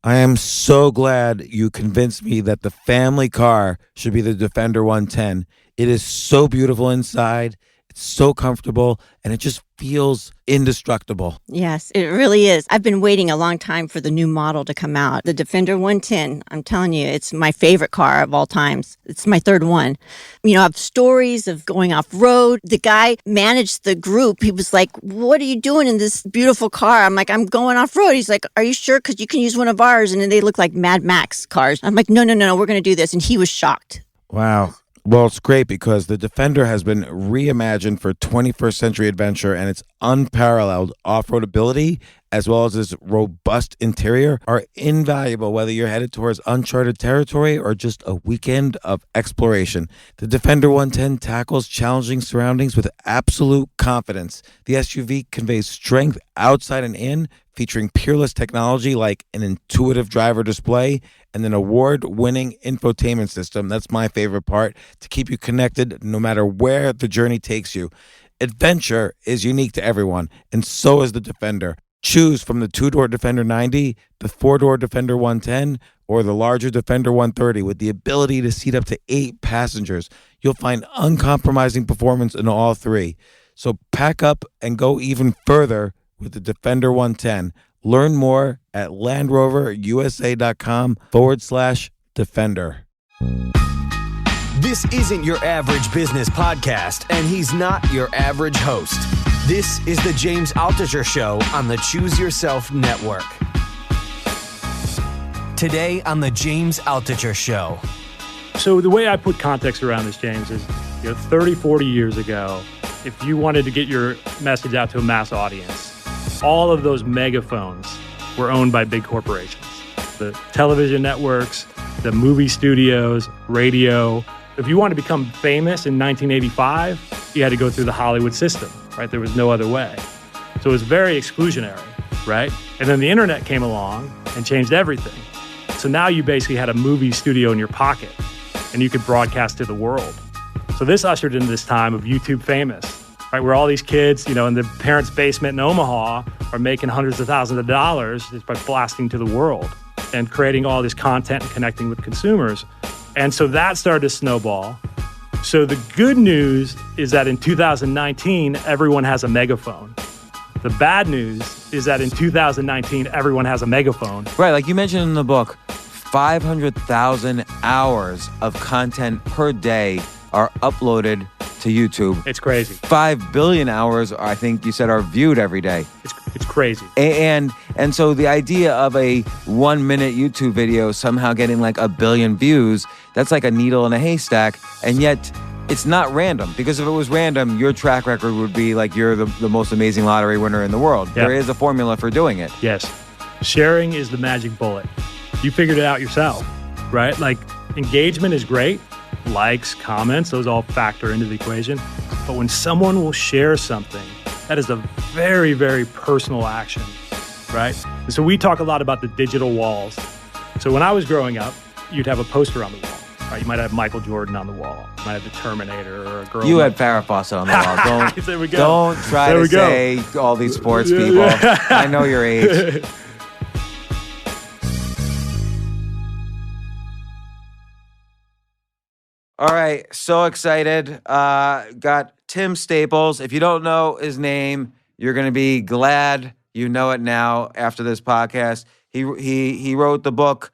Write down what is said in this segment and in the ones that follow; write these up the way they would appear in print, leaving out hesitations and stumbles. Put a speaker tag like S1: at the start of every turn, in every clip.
S1: I am so glad you convinced me that the family car should be the Defender 110. It is so beautiful inside. It's so comfortable, and it just feels indestructible.
S2: Yes, it really is. I've been waiting a long time for the new model to come out. The Defender 110, I'm telling you, it's my favorite car of all times. It's my third one. You know, I have stories of going off-road. The guy managed the group. He was like, what are you doing in this beautiful car? I'm like, I'm going off-road. He's like, are you sure? Because you can use one of ours. And then they look like Mad Max cars. I'm like, no, we're going to do this. And he was shocked.
S1: Wow. Well, it's great because the Defender has been reimagined for 21st century adventure, and its unparalleled off-road ability, as well as its robust interior, are invaluable whether you're headed towards uncharted territory or just a weekend of exploration. The Defender 110 tackles challenging surroundings with absolute confidence. The SUV conveys strength outside and in, featuring peerless technology like an intuitive driver display and an award-winning infotainment system. That's my favorite part, to keep you connected no matter where the journey takes you. Adventure is unique to everyone, and so is the Defender. Choose from the two-door Defender 90, the four-door Defender 110, or the larger Defender 130 with the ability to seat up to 8 passengers. You'll find uncompromising performance in all three. So pack up and go even further with the Defender 110. Learn more at LandRoverUSA.com/Defender.
S3: This isn't your average business podcast, and he's not your average host. This is the James Altucher Show on the Choose Yourself Network. Today on the James Altucher Show.
S4: So the way I put context around this, James, is 30, 40 years ago, if you wanted to get your message out to a mass audience, all of those megaphones were owned by big corporations. The television networks, the movie studios, radio. If you wanted to become famous in 1985, you had to go through the Hollywood system, right? There was no other way. So it was very exclusionary, right? And then the internet came along and changed everything. So now you basically had a movie studio in your pocket and you could broadcast to the world. So this ushered in this time of YouTube famous, right? Where all these kids, in the parents' basement in Omaha are making hundreds of thousands of dollars just by blasting to the world and creating all this content and connecting with consumers. And so that started to snowball. So the good news is that in 2019, everyone has a megaphone. The bad news is that in 2019, everyone has a megaphone.
S1: Right, like you mentioned in the book, 500,000 hours of content per day are uploaded to YouTube.
S4: It's crazy.
S1: 5 billion hours, I think you said, are viewed every day.
S4: It's crazy.
S1: And so the idea of a 1-minute YouTube video somehow getting like 1 billion views, that's like a needle in a haystack. And yet it's not random, because if it was random, your track record would be like you're the most amazing lottery winner in the world. Yep. There is a formula for doing it.
S4: Yes. Sharing is the magic bullet. You figured it out yourself, right? Like, engagement is great. Likes, comments, those all factor into the equation. But when someone will share something, that is a very, very personal action, right? And so we talk a lot about the digital walls. So when I was growing up, you'd have a poster on the wall, right? You might have Michael Jordan on the wall. You might have the Terminator or a girl.
S1: You had Farrah Fawcett on the wall.
S4: There we go.
S1: Don't try to say all these sports people. I know your age. All right, so excited. Got Tim Staples. If you don't know his name, you're going to be glad you know it now after this podcast. He wrote the book,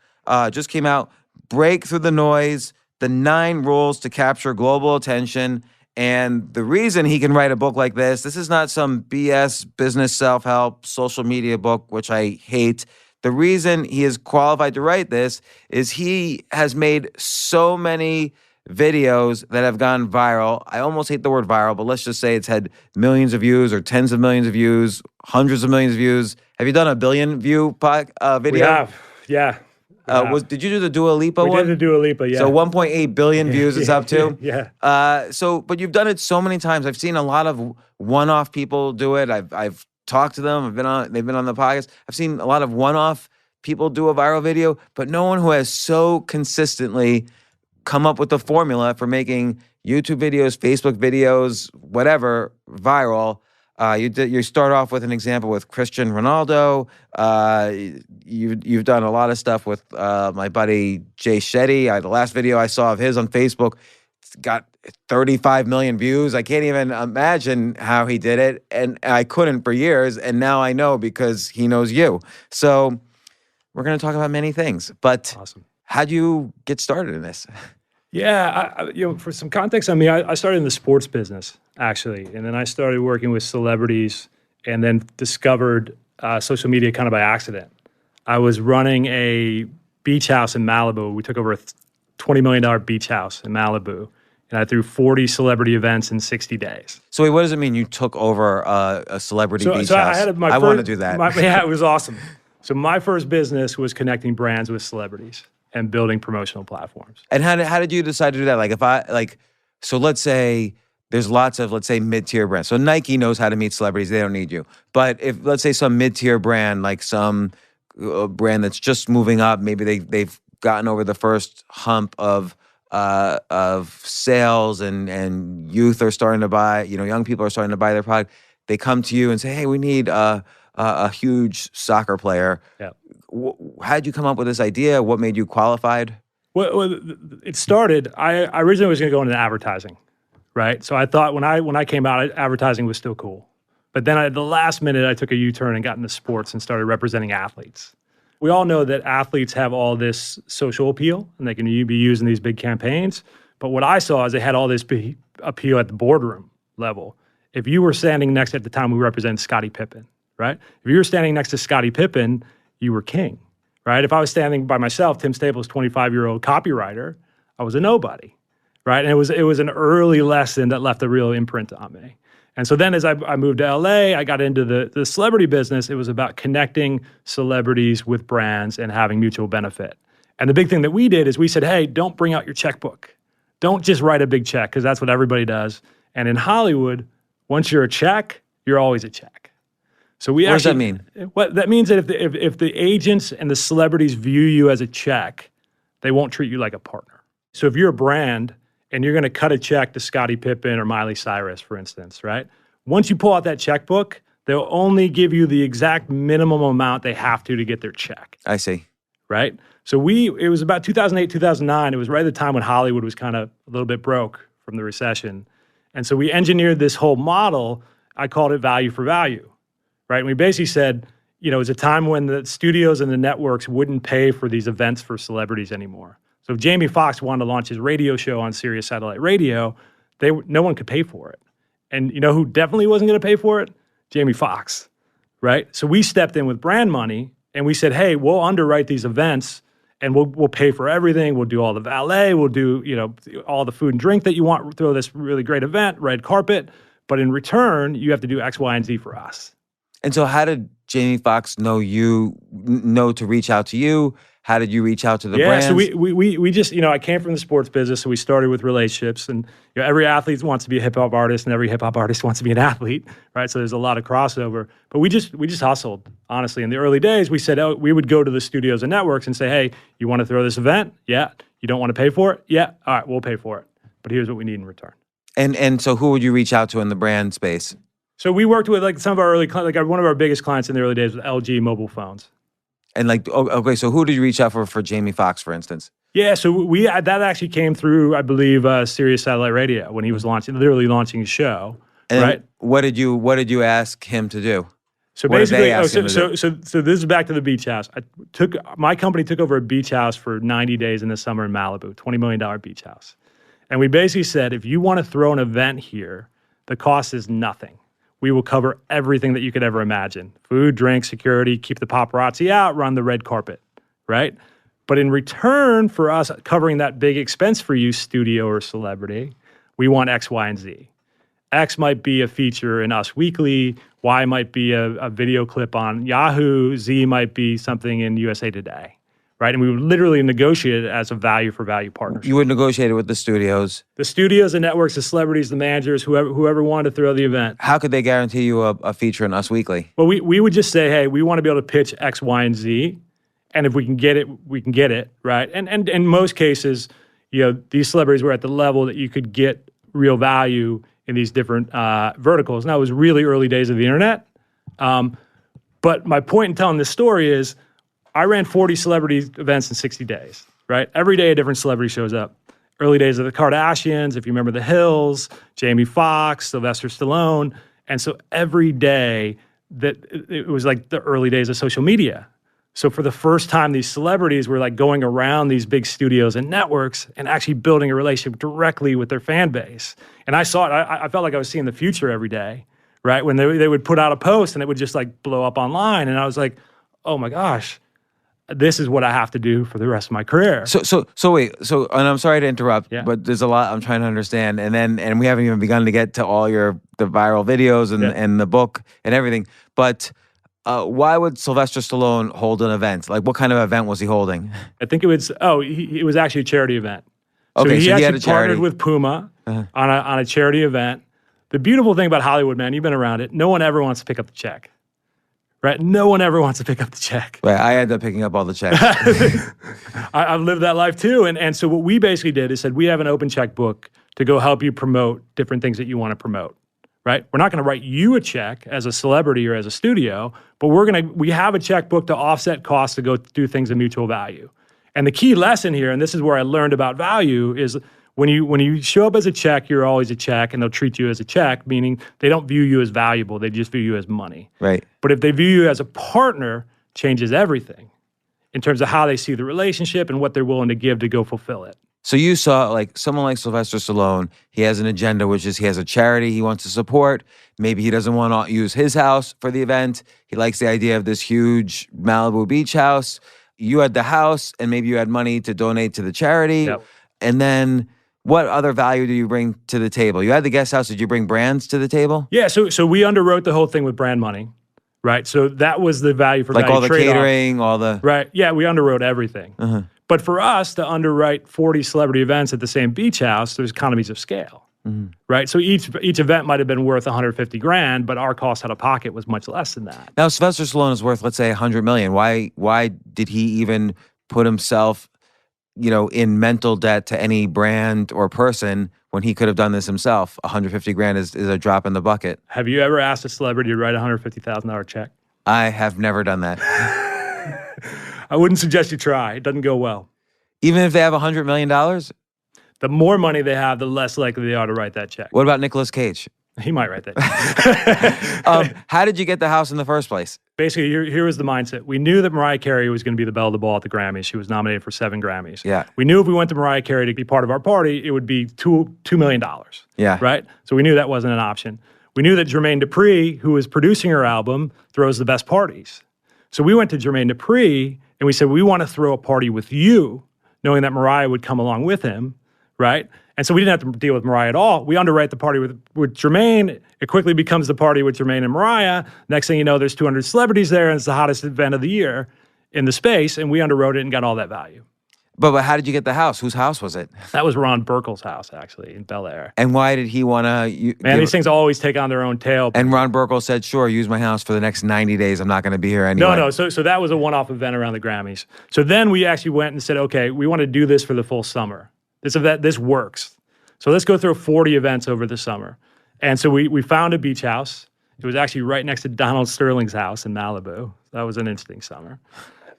S1: just came out, Break Through the Noise, The 9 Rules to Capture Global Attention. And the reason he can write a book like this is not some BS business self-help social media book, which I hate. The reason he is qualified to write this is he has made so many videos that have gone viral. I almost hate the word viral, but let's just say it's had millions of views or tens of millions of views, hundreds of millions of views. Have you done a 1 billion view video?
S4: We have, yeah.
S1: Did you do the Dua Lipa one?
S4: We did the Dua Lipa, yeah.
S1: So 1.8 billion views it's up to?
S4: Yeah.
S1: But you've done it so many times. I've seen a lot of one-off people do it. I've talked to them. They've been on the podcast. I've seen a lot of one-off people do a viral video, but no one who has so consistently come up with the formula for making YouTube videos, Facebook videos, whatever, viral. You start off with an example with Cristiano Ronaldo. You've done a lot of stuff with my buddy Jay Shetty. The last video I saw of his on Facebook got 35 million views. I can't even imagine how he did it, and I couldn't for years, and now I know because he knows you. So we're going to talk about many things, but
S4: Awesome.
S1: how'd you get started in this?
S4: Yeah, for some context on me, I started in the sports business, actually, and then I started working with celebrities and then discovered social media kind of by accident. I was running a beach house in Malibu. We took over a $20 million beach house in Malibu, and I threw 40 celebrity events in 60 days.
S1: So wait, what does it mean you took over a celebrity beach
S4: So
S1: house? I want to do that.
S4: Yeah, it was awesome. So my first business was connecting brands with celebrities and building promotional platforms.
S1: And how did you decide to do that? So let's say there's lots of, let's say, mid-tier brands. So Nike knows how to meet celebrities. They don't need you. But if, let's say, some mid-tier brand, like some brand that's just moving up, maybe they've gotten over the first hump of sales and youth are starting to buy, young people are starting to buy their product. They come to you and say, hey, we need a huge soccer player.
S4: Yeah.
S1: How did you come up with this idea? What made you qualified?
S4: Well, it started, I originally was going to go into advertising, right? So I thought when I came out, advertising was still cool. But then at the last minute, I took a U-turn and got into sports and started representing athletes. We all know that athletes have all this social appeal, and they can be used in these big campaigns. But what I saw is they had all this appeal at the boardroom level. If you were standing next, at the time we represented Scottie Pippen, right? If you were standing next to Scottie Pippen, you were king, right? If I was standing by myself, Tim Staples, 25-year-old copywriter, I was a nobody, right? And it was an early lesson that left a real imprint on me. And so then as I moved to LA, I got into the celebrity business. It was about connecting celebrities with brands and having mutual benefit. And the big thing that we did is we said, hey, don't bring out your checkbook. Don't just write a big check, because that's what everybody does. And in Hollywood, once you're a check, you're always a check. So
S1: what does that mean?
S4: What that means that if the agents and the celebrities view you as a check, they won't treat you like a partner. So if you're a brand and you're going to cut a check to Scottie Pippen or Miley Cyrus, for instance, right? Once you pull out that checkbook, they'll only give you the exact minimum amount they have to get their check.
S1: I see.
S4: Right? So it was about 2008, 2009. It was right at the time when Hollywood was kind of a little bit broke from the recession. And so we engineered this whole model. I called it value for value, right? And we basically said, it was a time when the studios and the networks wouldn't pay for these events for celebrities anymore. So if Jamie Foxx wanted to launch his radio show on Sirius Satellite Radio, no one could pay for it. And you know who definitely wasn't going to pay for it? Jamie Foxx, right? So we stepped in with brand money and we said, hey, we'll underwrite these events and we'll pay for everything. We'll do all the valet. We'll do, all the food and drink that you want. Throw this really great event, red carpet. But in return, you have to do X, Y, and Z for us.
S1: And so how did Jamie Foxx know to reach out to you? How did you reach out to the brands?
S4: So we just, I came from the sports business, so we started with relationships. And every athlete wants to be a hip-hop artist, and every hip-hop artist wants to be an athlete, right? So there's a lot of crossover. But we just hustled, honestly. In the early days, we said, we would go to the studios and networks and say, hey, you want to throw this event? Yeah. You don't want to pay for it? Yeah. All right, we'll pay for it. But here's what we need in return.
S1: And so who would you reach out to in the brand space?
S4: So we worked with some of our early clients, one of our biggest clients in the early days was LG mobile phones.
S1: And okay, so who did you reach out for Jamie Foxx, for instance?
S4: Yeah, so that actually came through, I believe, Sirius Satellite Radio when he was literally launching his show.
S1: And
S4: right?
S1: What did you ask him to do?
S4: So
S1: what
S4: basically,
S1: so
S4: this is back to the beach house. My company took over a beach house for 90 days in the summer in Malibu, $20 million beach house. And we basically said, if you want to throw an event here, the cost is nothing. We will cover everything that you could ever imagine. Food, drink, security, keep the paparazzi out, run the red carpet, right? But in return for us covering that big expense for you, studio or celebrity, we want X, Y, and Z. X might be a feature in Us Weekly. Y might be a video clip on Yahoo. Z might be something in USA Today, right? And we would literally negotiate it as a value for value partnership.
S1: You would negotiate it with the studios.
S4: The studios, the networks, the celebrities, the managers, whoever wanted to throw the event.
S1: How could they guarantee you a feature in Us Weekly?
S4: Well, we would just say, hey, we want to be able to pitch X, Y, and Z. And if we can get it, we can get it, right? And in most cases, these celebrities were at the level that you could get real value in these different verticals. Now, it was really early days of the internet. But my point in telling this story is I ran 40 celebrity events in 60 days, right? Every day a different celebrity shows up. Early days of the Kardashians, if you remember The Hills, Jamie Foxx, Sylvester Stallone. And so every day that it was like the early days of social media. So for the first time, these celebrities were like going around these big studios and networks and actually building a relationship directly with their fan base. And I saw it, I felt like I was seeing the future every day, right? When they would put out a post and it would just like blow up online. And I was like, oh my gosh, this is what I have to do for the rest of my career.
S1: So wait, and I'm sorry to interrupt, but there's a lot I'm trying to understand. And we haven't even begun to get to all the viral videos and the book and everything. But why would Sylvester Stallone hold an event? Like, what kind of event was he holding?
S4: I think it was, it was actually a charity event.
S1: Okay,
S4: so he
S1: had a charity.
S4: Partnered with Puma on a charity event. The beautiful thing about Hollywood, man, you've been around it, no one ever wants to pick up the check. Right? No one ever wants to pick up the check.
S1: Right, I ended up picking up all the checks.
S4: I've lived that life too. And so what we basically did is said, we have an open checkbook to go help you promote different things that you want to promote. Right? We're not going to write you a check as a celebrity or as a studio, but we have a checkbook to offset costs to go do things of mutual value. And the key lesson here, and this is where I learned about value, is when you show up as a check, you're always a check, and they'll treat you as a check, meaning they don't view you as valuable, they just view you as money.
S1: Right.
S4: But if they view you as a partner, changes everything in terms of how they see the relationship and what they're willing to give to go fulfill it.
S1: So you saw like someone like Sylvester Stallone, he has an agenda, which is he has a charity he wants to support. Maybe he doesn't want to use his house for the event. He likes the idea of this huge Malibu beach house. You had the house, and maybe you had money to donate to the charity.
S4: Yep.
S1: And then what other value do you bring to the table? You had the guest house. Did you bring brands to the table?
S4: Yeah, so we underwrote the whole thing with brand money, right? So that was the value for
S1: like
S4: value
S1: all the
S4: trade-off.
S1: catering, all the...
S4: Right, yeah, we underwrote everything.
S1: Uh-huh.
S4: But for us to underwrite 40 celebrity events at the same beach house, there's economies of scale, right? So each event might have been worth $150,000, but our cost out of pocket was much less than that.
S1: Now, Sylvester Stallone is worth, let's say, $100 million. Why did he even put himself, in mental debt to any brand or person when he could have done this himself? $150,000 is a drop in the bucket.
S4: Have you ever asked a celebrity to write a $150,000 check?
S1: I have never done that.
S4: I wouldn't suggest you try. It doesn't go well.
S1: Even if they have $100 million?
S4: The more money they have, the less likely they are to write that check.
S1: What about Nicolas Cage?
S4: He might write that check.
S1: How did you get the house in the first place?
S4: Basically, here was the mindset. We knew that Mariah Carey was going to be the belle of the ball at the Grammys. She was nominated for 7 Grammys.
S1: Yeah.
S4: We knew if we went to Mariah Carey to be part of our party, it would be $2 million.
S1: Yeah.
S4: Right? So we knew that wasn't an option. We knew that Jermaine Dupri, who was producing her album, throws the best parties. So we went to Jermaine Dupri and we said, we want to throw a party with you, knowing that Mariah would come along with him, right? And so we didn't have to deal with Mariah at all. We underwrite the party with Jermaine. It quickly becomes the party with Jermaine and Mariah. Next thing you know, there's 200 celebrities there, and it's the hottest event of the year in the space, and we underwrote it and got all that value.
S1: But how did you get the house? Whose house was it?
S4: That was Ron Burkle's house, actually, in Bel Air.
S1: And why did he want to...
S4: Man, these things always take on their own tail.
S1: And Ron Burkle said, sure, use my house for the next 90 days. I'm not going to be here anyway.
S4: No. So that was a one-off event around the Grammys. So then we actually went and said, okay, we want to do this for the full summer. This works. So let's go through 40 events over the summer. And so we found a beach house. It was actually right next to Donald Sterling's house in Malibu. That was an interesting summer,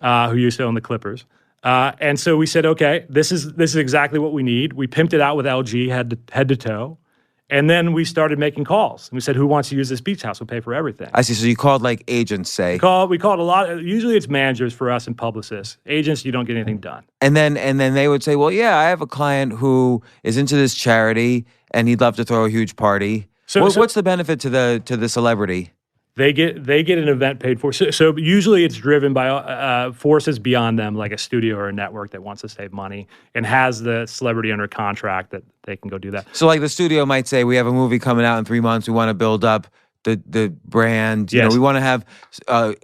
S4: who used to own the Clippers. And so we said, okay, this is exactly what we need. We pimped it out with LG head to toe. And then we started making calls. And we said, who wants to use this beach house? We'll pay for everything.
S1: I see. So you called like agents, say.
S4: We called a lot. Usually it's managers for us and publicists. Agents, you don't get anything done.
S1: And then they would say, well, yeah, I have a client who is into this charity and he'd love to throw a huge party. What's the benefit to the celebrity?
S4: They get an event paid for. So usually it's driven by forces beyond them, like a studio or a network that wants to save money and has the celebrity under contract that they can go do that.
S1: So like the studio might say, we have a movie coming out in 3 months. We want to build up the brand. You know, we want to have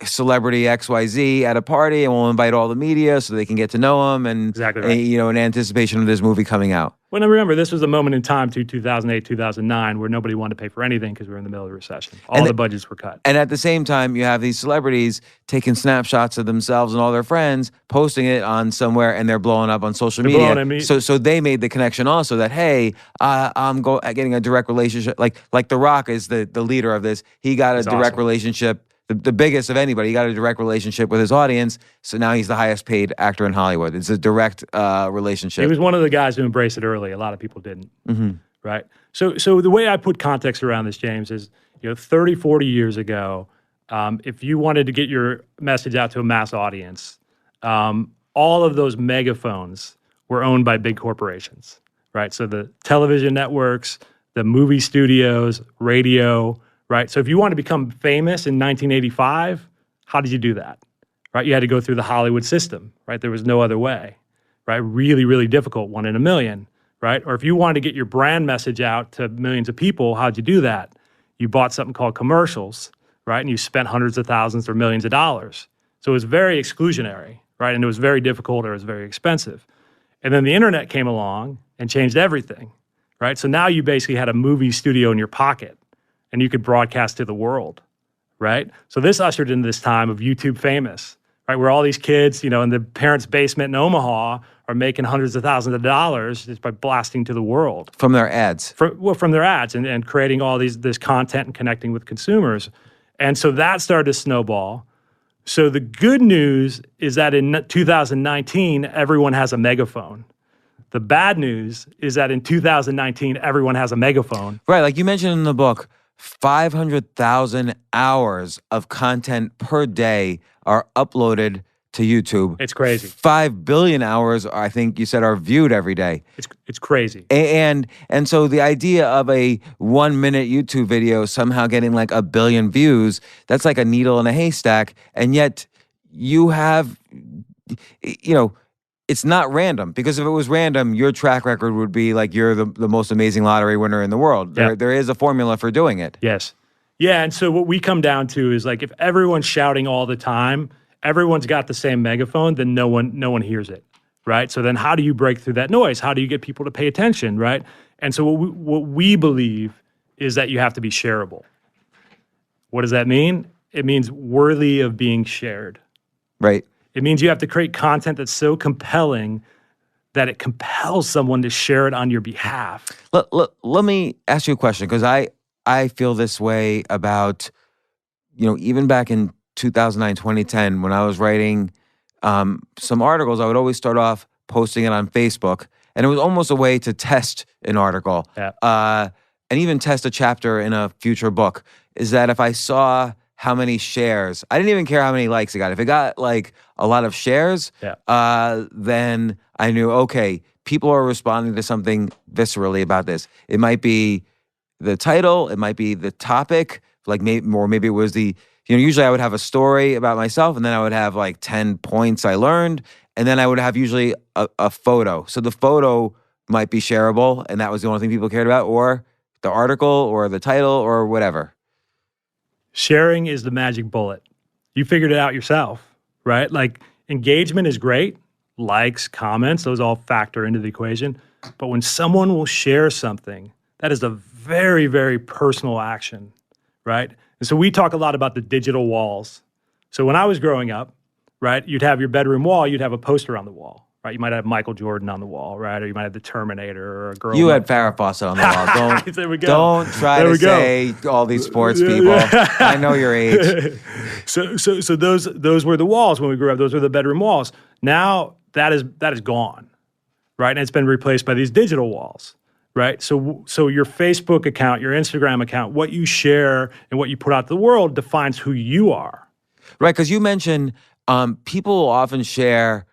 S1: celebrity XYZ at a party and we'll invite all the media so they can get to know them and,
S4: exactly right.
S1: in anticipation of this movie coming out.
S4: Well, now remember, this was a moment in time, 2008, 2009, where nobody wanted to pay for anything because we were in the middle of the recession. All the budgets were cut.
S1: And at the same time, you have these celebrities taking snapshots of themselves and all their friends, posting it on somewhere, and they're blowing up on social media. So they made the connection also that, hey, I'm getting a direct relationship. Like The Rock is the leader of this. He got a direct relationship. The biggest of anybody. He got a direct relationship with his audience, so now he's the highest paid actor in Hollywood. It's a direct relationship.
S4: He was one of the guys who embraced it early. A lot of people didn't, right? So the way I put context around this, James, is 30, 40 years ago, if you wanted to get your message out to a mass audience, all of those megaphones were owned by big corporations, right? So the television networks, the movie studios, radio, right? So if you want to become famous in 1985, how did you do that? Right? You had to go through the Hollywood system, right? There was no other way, right? Really, really difficult, 1 in a million, right? Or if you wanted to get your brand message out to millions of people, how'd you do that? You bought something called commercials, right? And you spent hundreds of thousands or millions of dollars. So it was very exclusionary, right? And it was very difficult, or it was very expensive. And then the internet came along and changed everything, right? So now you basically had a movie studio in your pocket, and you could broadcast to the world, right? So this ushered in this time of YouTube famous, right? Where all these kids, in the parents' basement in Omaha are making hundreds of thousands of dollars just by blasting to the world.
S1: From their ads.
S4: From their ads and creating all this content and connecting with consumers. And so that started to snowball. So the good news is that in 2019, everyone has a megaphone. The bad news is that in 2019, everyone has a megaphone.
S1: Right, like you mentioned in the book, 500,000 hours of content per day are uploaded to YouTube.
S4: It's crazy.
S1: 5 billion hours, I think you said, are viewed every day.
S4: It's crazy.
S1: And so the idea of a 1-minute YouTube video somehow getting like 1 billion views, that's like a needle in a haystack. And yet you have, it's not random, because if it was random, your track record would be like you're the most amazing lottery winner in the world. There is a formula for doing it.
S4: Yes. Yeah, and so what we come down to is, like, if everyone's shouting all the time, everyone's got the same megaphone, then no one hears it, right? So then how do you break through that noise? How do you get people to pay attention, right? And so what we believe is that you have to be shareable. What does that mean? It means worthy of being shared.
S1: Right.
S4: It means you have to create content that's so compelling that it compels someone to share it on your behalf.
S1: Let me ask you a question, because I feel this way about, even back in 2009, 2010, when I was writing some articles, I would always start off posting it on Facebook. And it was almost a way to test an article, and even test a chapter in a future book, is that if I saw how many shares, I didn't even care how many likes it got. If it got like a lot of shares, then I knew, okay, people are responding to something viscerally about this. It might be the title, it might be the topic, like maybe it was the, usually I would have a story about myself, and then I would have like 10 points I learned, and then I would have usually a photo. So the photo might be shareable, and that was the only thing people cared about, or the article, or the title, or whatever.
S4: Sharing is the magic bullet. You figured it out yourself, right? Like, engagement is great. Likes, comments, those all factor into the equation. But when someone will share something, that is a very, very personal action, right? And so we talk a lot about the digital walls. So when I was growing up, right, you'd have your bedroom wall, you'd have a poster on the wall. Right, you might have Michael Jordan on the wall, right? Or you might have the Terminator, or a girl.
S1: You had Farrah Fawcett on the wall.
S4: There we go.
S1: Don't try to say all these sports people. I know your age.
S4: So those were the walls when we grew up. Those were the bedroom walls. Now that is gone, right? And it's been replaced by these digital walls, right? So your Facebook account, your Instagram account, what you share and what you put out to the world defines who you are.
S1: Right, because you mentioned people will often share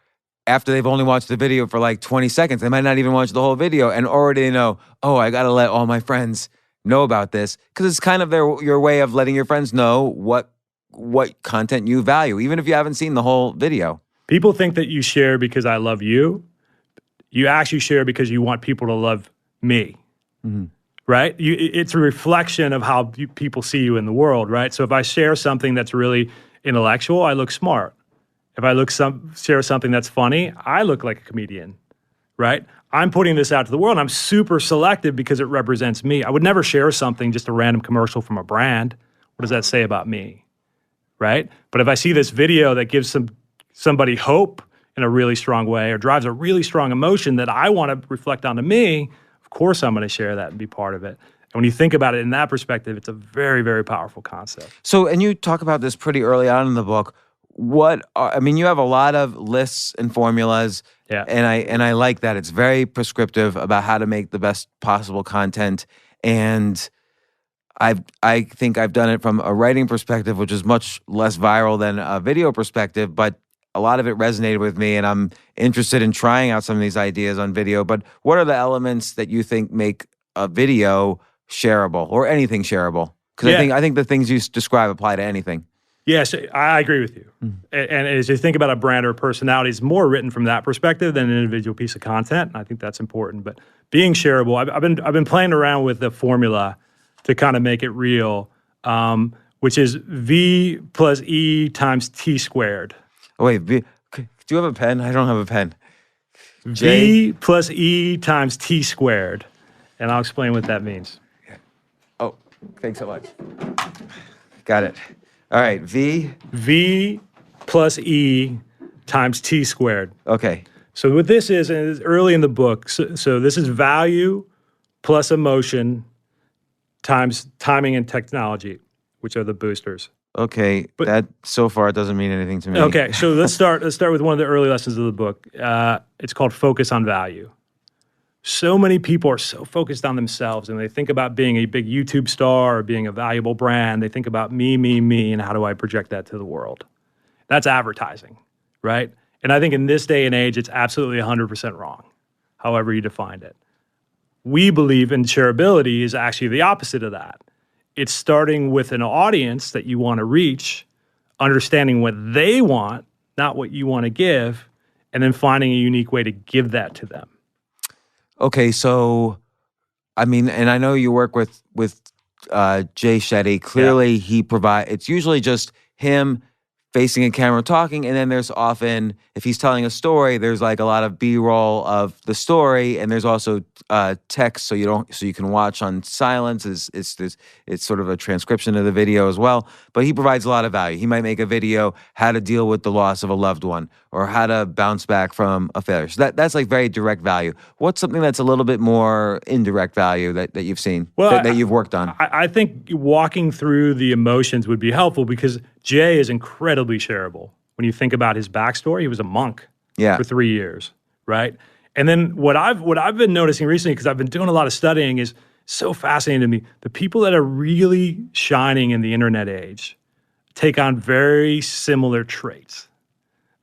S1: after they've only watched the video for like 20 seconds. They might not even watch the whole video, and already they know, oh, I got to let all my friends know about this, because it's kind of your way of letting your friends know what content you value, even if you haven't seen the whole video.
S4: People think that you share because I love you. You actually share because you want people to love me, right? It's a reflection of how people see you in the world, right? So if I share something that's really intellectual, I look smart. If I share something that's funny, I look like a comedian, right? I'm putting this out to the world. And I'm super selective because it represents me. I would never share something, just a random commercial from a brand. What does that say about me, right? But if I see this video that gives somebody hope in a really strong way or drives a really strong emotion that I want to reflect onto me, of course I'm going to share that and be part of it. And when you think about it in that perspective, it's a very, very powerful concept.
S1: So, and you talk about this pretty early on in the book. You have a lot of lists and formulas,
S4: Yeah.
S1: and I like that. It's very prescriptive about how to make the best possible content. And I think I've done it from a writing perspective, which is much less viral than a video perspective, but a lot of it resonated with me, and I'm interested in trying out some of these ideas on video. But what are the elements that you think make a video shareable or anything shareable? Because I think the things you describe apply to anything.
S4: Yes, I agree with you. And as you think about a brand or a personality, it's more written from that perspective than an individual piece of content. And I think that's important. But being shareable, I've been playing around with the formula to kind of make it real, which is V plus E times T squared.
S1: Oh, wait, do you have a pen? I don't have a pen.
S4: V plus E times T squared. And I'll explain what that means.
S1: Oh, thanks so much. Got it. All right,
S4: V plus E times T squared.
S1: Okay.
S4: So what this is, and it's early in the book, so this is value plus emotion times timing and technology, which are the boosters.
S1: Okay, but that so far doesn't mean anything to me.
S4: Okay, so let's start with one of the early lessons of the book. It's called focus on value. So many people are so focused on themselves, and they think about being a big YouTube star or being a valuable brand. They think about me, and how do I project that to the world? That's advertising, right? And I think in this day and age, it's absolutely 100% wrong, however you defined it. We believe in shareability is actually the opposite of that. It's starting with an audience that you want to reach, understanding what they want, not what you want to give, and then finding a unique way to give that to them.
S1: Okay, so, and I know you work with Jay Shetty. Clearly, it's usually just him facing a camera talking, and then there's often, if he's telling a story, there's like a lot of B-roll of the story, and there's also text, so you can watch on silence. It's sort of a transcription of the video as well. But he provides a lot of value. He might make a video how to deal with the loss of a loved one or how to bounce back from a failure. So that's like very direct value. What's something that's a little bit more indirect value that you've seen, that you've worked on?
S4: I think walking through the emotions would be helpful because Jay is incredibly shareable. When you think about his backstory, he was a monk for 3 years, right? And then what I've been noticing recently, because I've been doing a lot of studying, is so fascinating to me. The people that are really shining in the internet age take on very similar traits.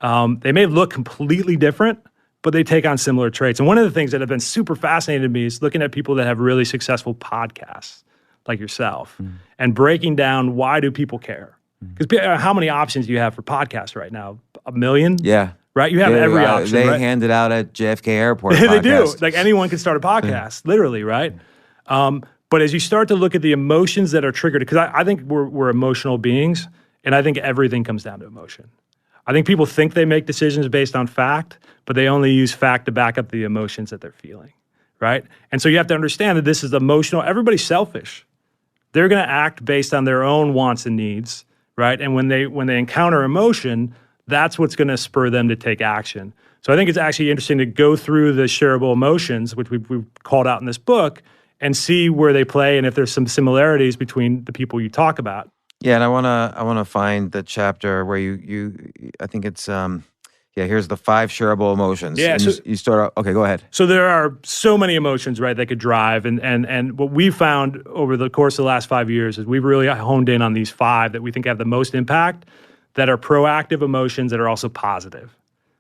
S4: They may look completely different, but they take on similar traits. And one of the things that have been super fascinating to me is looking at people that have really successful podcasts, like yourself, and breaking down why do people care? Because how many options do you have for podcasts right now? 1 million?
S1: Yeah.
S4: Right? You have every option,
S1: They
S4: right?
S1: hand it out at JFK Airport.
S4: They do. Like anyone can start a podcast, literally, right? But as you start to look at the emotions that are triggered, because I think we're emotional beings, and I think everything comes down to emotion. I think people think they make decisions based on fact, but they only use fact to back up the emotions that they're feeling, right? And so you have to understand that this is emotional. Everybody's selfish. They're going to act based on their own wants and needs, right? And when they encounter emotion, that's what's going to spur them to take action. So I think it's actually interesting to go through the shareable emotions, which we've called out in this book, and see where they play and if there's some similarities between the people you talk about.
S1: Yeah, and I wanna find the chapter where you I think it's here's the 5 shareable emotions.
S4: Yeah,
S1: and
S4: so,
S1: you start out. Okay, go ahead.
S4: So there are so many emotions, right, that could drive, and what we've found over the course of the last 5 years is we've really honed in on these 5 that we think have the most impact, that are proactive emotions that are also positive.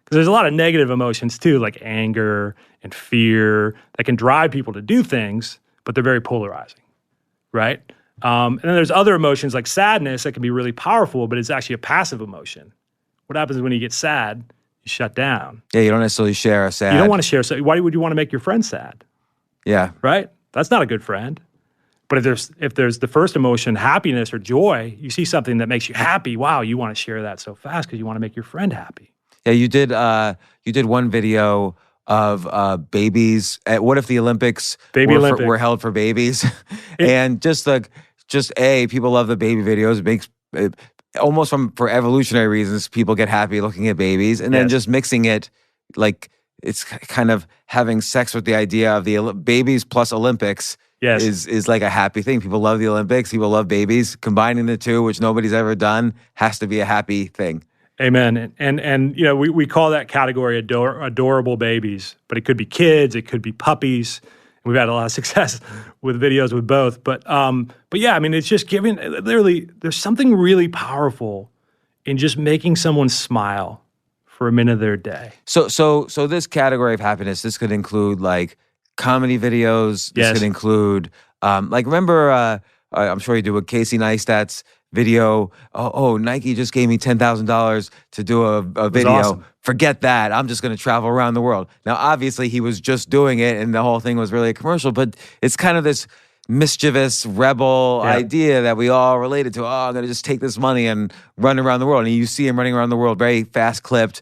S4: Because there's a lot of negative emotions too, like anger and fear, that can drive people to do things, but they're very polarizing, right? And then there's other emotions like sadness that can be really powerful, but it's actually a passive emotion. What happens when you get sad? You shut down.
S1: Yeah, you don't necessarily share a sad.
S4: You don't want to share. So why would you want to make your friend sad?
S1: Yeah.
S4: Right? That's not a good friend. But if there's the first emotion, happiness or joy, you see something that makes you happy, wow, you want to share that so fast because you want to make your friend happy.
S1: Yeah, you did one video of babies. What if the Olympics were held for babies? And just people love the baby videos. It makes almost for evolutionary reasons, people get happy looking at babies, and then just mixing it like it's kind of having sex with the idea of the babies plus Olympics. Is like a happy thing. People love the Olympics. People love babies. Combining the two, which nobody's ever done, has to be a happy thing.
S4: Amen. And we call that category adorable babies, but it could be kids, it could be puppies. We've had a lot of success with videos with both. But yeah, I mean, it's just giving, literally, there's something really powerful in just making someone smile for a minute of their day.
S1: So this category of happiness, this could include like comedy videos. This could include, remember, I'm sure you do with Casey Neistat's video. Oh, Nike just gave me $10,000 to do a video.
S4: Awesome.
S1: Forget that. I'm just going to travel around the world. Now, obviously, he was just doing it, and the whole thing was really a commercial. But it's kind of this mischievous rebel idea that we all related to. I'm going to just take this money and run around the world. And you see him running around the world, very fast clipped.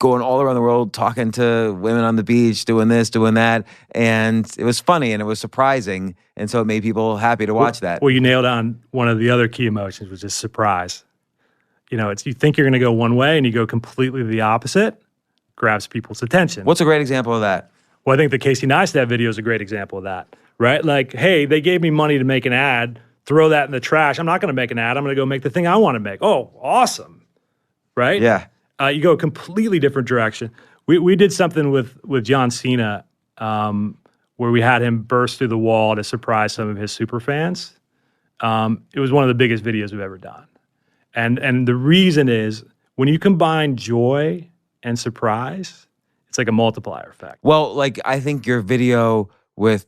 S1: Going all around the world, talking to women on the beach, doing this, doing that. And it was funny and it was surprising. And so it made people happy to watch that.
S4: Well, you nailed on one of the other key emotions, which is surprise. It's you think you're going to go one way and you go completely the opposite, grabs people's attention.
S1: What's a great example of that?
S4: Well, I think the Casey Neistat video is a great example of that, right? Like, hey, they gave me money to make an ad, throw that in the trash. I'm not going to make an ad. I'm going to go make the thing I want to make. Oh, awesome, right?
S1: Yeah.
S4: You go a completely different direction. We did something with John Cena where we had him burst through the wall to surprise some of his super fans. It was one of the biggest videos we've ever done. And the reason is when you combine joy and surprise, it's like a multiplier effect.
S1: Well, like I think your video with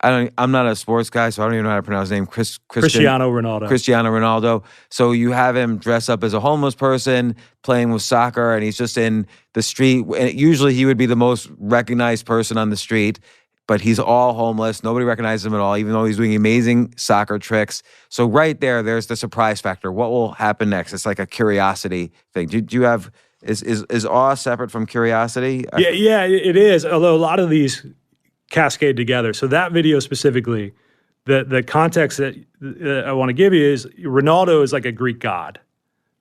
S1: I'm not a sports guy, so I don't even know how to pronounce his name.
S4: Cristiano Ronaldo.
S1: So you have him dress up as a homeless person playing with soccer, and he's just in the street. And usually he would be the most recognized person on the street, but he's all homeless. Nobody recognizes him at all, even though he's doing amazing soccer tricks. So right there's the surprise factor. What will happen next? It's like a curiosity thing. Do you have is awe separate from curiosity?
S4: Yeah, it is. Although a lot of these cascade together. So that video specifically, the context that I want to give you is Ronaldo is like a Greek god,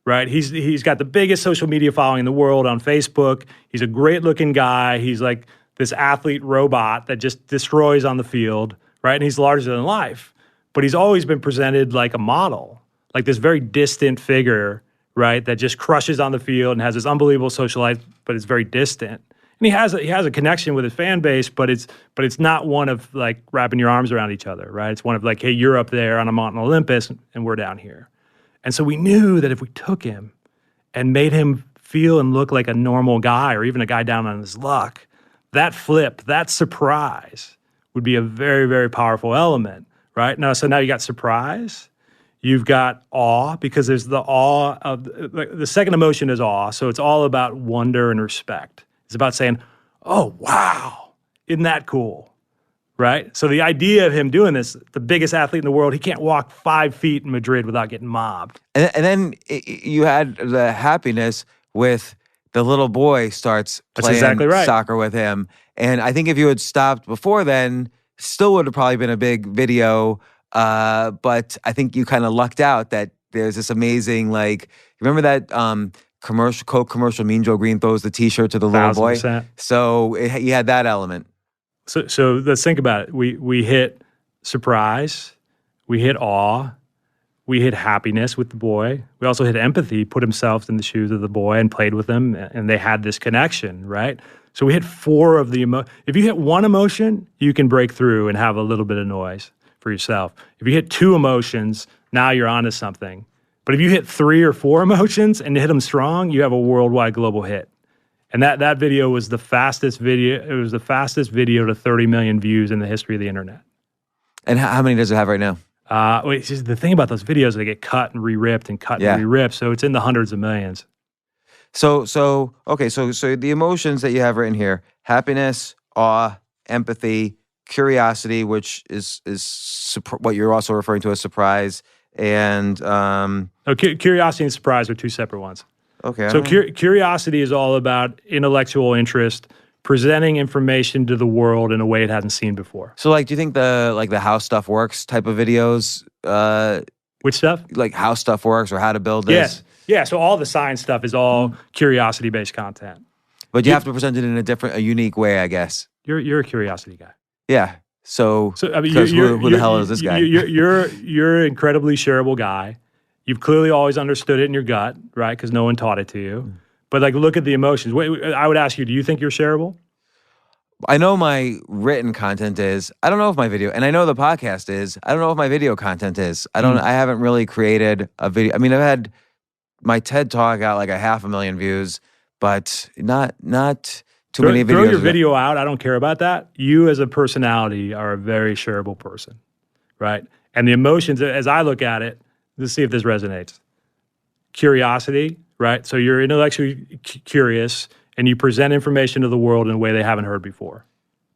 S4: right? He's got the biggest social media following in the world on Facebook. He's a great looking guy. He's like this athlete robot that just destroys on the field, right? And he's larger than life. But he's always been presented like a model, like this very distant figure, right? That just crushes on the field and has this unbelievable social life, but it's very distant. And he has a connection with his fan base, but it's not one of like wrapping your arms around each other, right? It's one of like, hey, you're up there on a Mount Olympus and we're down here. And so we knew that if we took him and made him feel and look like a normal guy or even a guy down on his luck, that flip, that surprise would be a very, very powerful element, right? Now you got surprise, you've got awe, because there's the awe of the second emotion is awe. So it's all about wonder and respect. It's about saying, oh, wow, isn't that cool, right? So the idea of him doing this, the biggest athlete in the world, he can't walk 5 feet in Madrid without getting mobbed.
S1: And then you had the happiness with the little boy starts playing soccer with him. And I think if you had stopped before then, still would have probably been a big video. But I think you kind of lucked out that there's this amazing, like, remember that Coke commercial, Mean Joe Green throws the T-shirt to the little
S4: 1,000%.
S1: boy. So you had that element.
S4: So let's think about it. We hit surprise, we hit awe, we hit happiness with the boy. We also hit empathy, put himself in the shoes of the boy and played with him, and they had this connection, right? So we hit 4 of the If you hit one emotion, you can break through and have a little bit of noise for yourself. If you hit 2 emotions, now you're onto something. But if you hit 3 or 4 emotions and hit them strong, you have a worldwide global hit. And that video was the fastest video. It was the fastest video to 30 million views in the history of the internet.
S1: And how many does it have right now?
S4: The thing about those videos, they get cut and re-ripped and cut and re-ripped. So it's in the hundreds of millions.
S1: So the emotions that you have written here: happiness, awe, empathy, curiosity, which is what you're also referring to as surprise, and
S4: curiosity and surprise are 2 separate ones.
S1: Okay.
S4: So curiosity is all about intellectual interest, presenting information to the world in a way it hasn't seen before.
S1: So, like, do you think the how stuff works type of videos,
S4: Which stuff?
S1: like how stuff works or how to build this?
S4: Yeah. So all the science stuff is all curiosity-based content.
S1: But you have to present it in a unique way, I guess.
S4: You're a curiosity guy.
S1: Yeah. So
S4: I mean,
S1: because who the hell is this guy?
S4: You're an incredibly shareable guy. You've clearly always understood it in your gut, right? Because no one taught it to you. But like, look at the emotions. I would ask you, do you think you're shareable?
S1: I know my written content is. I don't know if my video, and I know the podcast is. I don't know if my video content is. I haven't really created a video. I mean, I've had my TED Talk got like 500,000 views, but not too many videos.
S4: Throw your video out. I don't care about that. You as a personality are a very shareable person, right? And the emotions, as I look at it, let's see if this resonates. Curiosity, right? So you're intellectually curious and you present information to the world in a way they haven't heard before.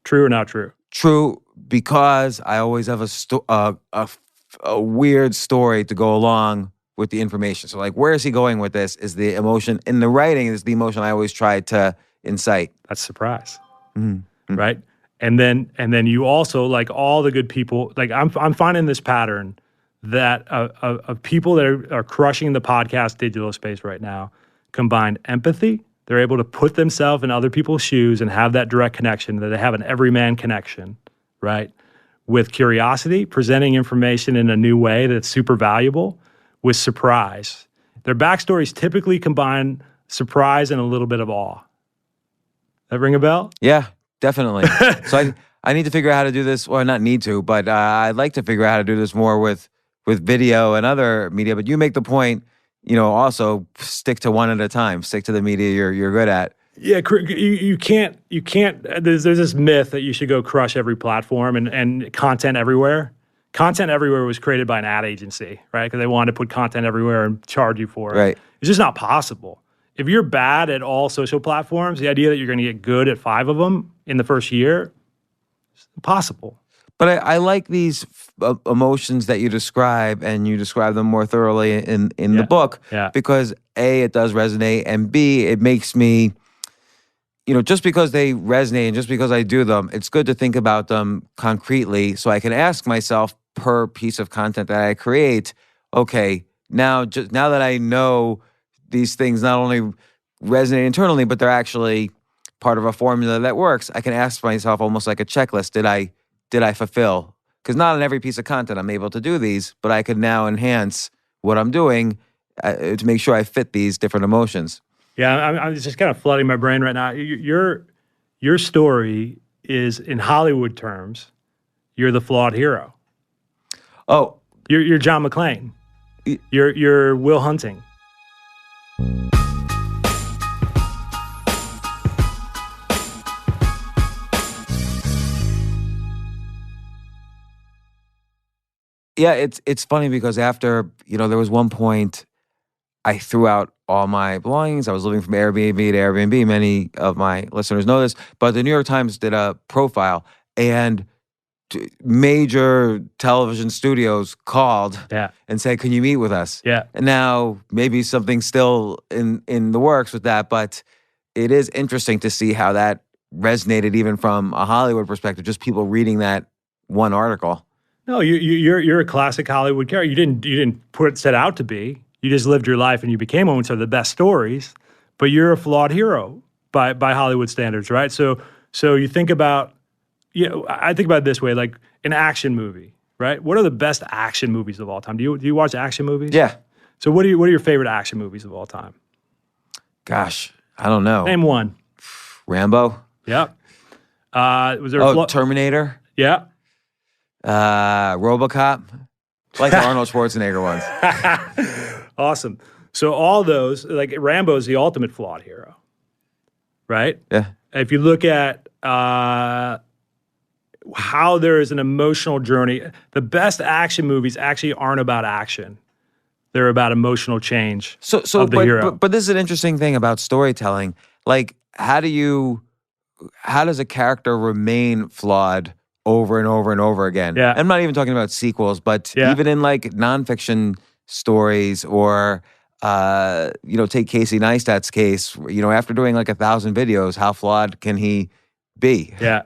S4: True or not true?
S1: True, because I always have a weird story to go along with the information. So like, where is he going with this? Is the emotion in the writing is the emotion I always try to incite.
S4: That's surprise, right? And then you also, like all the good people, like I'm finding this pattern that of people that are crushing the podcast digital space right now combine empathy. They're able to put themselves in other people's shoes and have that direct connection, that they have an everyman connection, right? With curiosity, presenting information in a new way that's super valuable, with surprise. Their backstories typically combine surprise and a little bit of awe. That ring a bell?
S1: Yeah, definitely. So I need to figure out how to do this. Well, not need to, but I'd like to figure out how to do this more with video and other media. But you make the point, also stick to one at a time. Stick to the media you're good at.
S4: Yeah, you can't. There's this myth that you should go crush every platform and content everywhere. Content everywhere was created by an ad agency, right? Because they wanted to put content everywhere and charge you for it.
S1: Right.
S4: It's just not possible. If you're bad at all social platforms, the idea that you're going to get good at 5 of them in the first year, it's impossible.
S1: But I like these emotions that you describe, and you describe them more thoroughly in the book, because A, it does resonate, and B, it makes me, just because they resonate and just because I do them, it's good to think about them concretely so I can ask myself per piece of content that I create, okay, now that I know these things not only resonate internally, but they're actually part of a formula that works, I can ask myself almost like a checklist, did I fulfill? Because not on every piece of content I'm able to do these, but I could now enhance what I'm doing to make sure I fit these different emotions.
S4: Yeah, I'm just kind of flooding my brain right now. Your story is, in Hollywood terms, you're the flawed hero.
S1: Oh,
S4: you're John McClane. You're Will Hunting.
S1: Yeah, it's funny because after, there was one point I threw out all my belongings. I was living from Airbnb to Airbnb. Many of my listeners know this, but the New York Times did a profile, and major television studios called and said, can you meet with us?
S4: Yeah.
S1: And now maybe something's still in the works with that, but it is interesting to see how that resonated even from a Hollywood perspective, just people reading that one article.
S4: No, you're a classic Hollywood character. You didn't set out to be. You just lived your life and you became one of the best stories. But you're a flawed hero by Hollywood standards, right? So you think about, I think about it this way, like an action movie, right? What are the best action movies of all time? Do you watch action movies?
S1: Yeah.
S4: So what are your favorite action movies of all time?
S1: Gosh, I don't know.
S4: Name one.
S1: Rambo.
S4: Yeah. Was there
S1: Terminator.
S4: Yeah.
S1: RoboCop. I like the Arnold Schwarzenegger ones.
S4: Awesome. So all those, like Rambo is the ultimate flawed hero, right?
S1: Yeah.
S4: If you look at how there is an emotional journey, the best action movies actually aren't about action. They're about emotional change of the hero.
S1: But this is an interesting thing about storytelling. Like, how does a character remain flawed over and over and over again?
S4: Yeah.
S1: I'm not even talking about sequels, but even in like nonfiction stories or, take Casey Neistat's case, after doing like 1,000 videos, how flawed can he be?
S4: Yeah.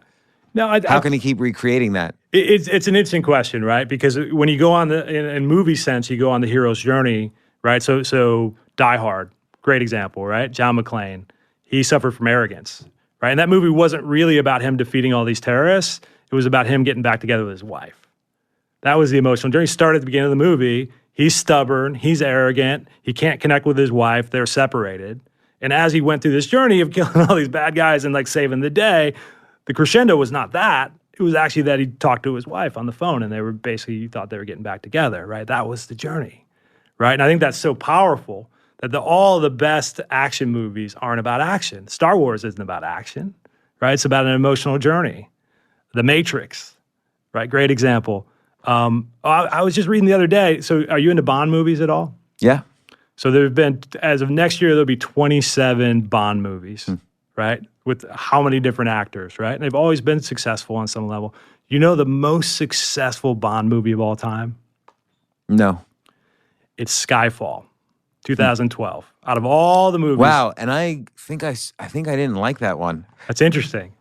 S4: No,
S1: How can he keep recreating that?
S4: It's an interesting question, right? Because when you go on in movie sense, you go on the hero's journey, right? So Die Hard, great example, right? John McClane, he suffered from arrogance, right? And that movie wasn't really about him defeating all these terrorists. It was about him getting back together with his wife. That was the emotional journey. He started at the beginning of the movie. He's stubborn. He's arrogant. He can't connect with his wife. They're separated. And as he went through this journey of killing all these bad guys and like saving the day, the crescendo was not that. It was actually that he talked to his wife on the phone and they were basically thought they were getting back together, right? That was the journey, right? And I think that's so powerful that all the best action movies aren't about action. Star Wars isn't about action, right? It's about an emotional journey. The Matrix, right? Great example. I was just reading the other day. So are you into Bond movies at all?
S1: Yeah.
S4: So there have been, as of next year, there'll be 27 Bond movies, right? With how many different actors, right? And they've always been successful on some level. You know the most successful Bond movie of all time?
S1: No.
S4: It's Skyfall, 2012. Out of all the movies.
S1: Wow. And I think I didn't like that one.
S4: That's interesting.